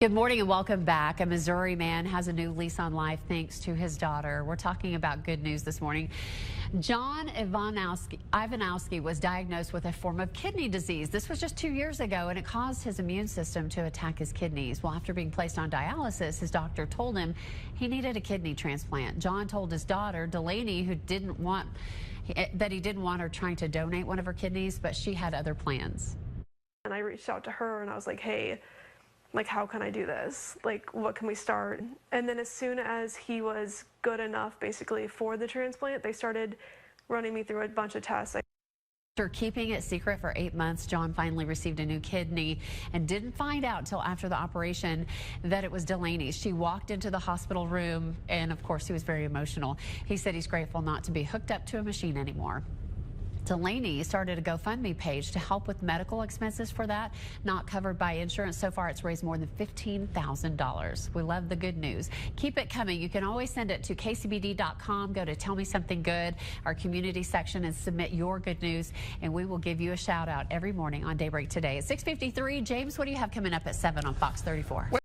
Good morning and welcome back. A Missouri man has a new lease on life thanks to his daughter. We're talking about good news this morning. John Ivanowski was diagnosed with a form of kidney disease. This was just 2 years ago, and it caused his immune system to attack his kidneys. Well, after being placed on dialysis, his doctor told him he needed a kidney transplant. John told his daughter, Delaney, he didn't want her trying to donate one of her kidneys, but she had other plans. And I reached out to her and I was like, hey, how can I do this? What can we start? And then as soon as he was good enough, basically, for the transplant, they started running me through a bunch of tests. After keeping it secret for 8 months, John finally received a new kidney and didn't find out till after the operation that it was Delaney's. She walked into the hospital room, and of course, he was very emotional. He said he's grateful not to be hooked up to a machine anymore. Delaney started a GoFundMe page to help with medical expenses for that, not covered by insurance. So far, it's raised more than $15,000. We love the good news. Keep it coming. You can always send it to kcbd.com. Go to Tell Me Something Good, our community section, and submit your good news, and we will give you a shout out every morning on Daybreak Today. At 6:53, James, what do you have coming up at 7 on Fox 34?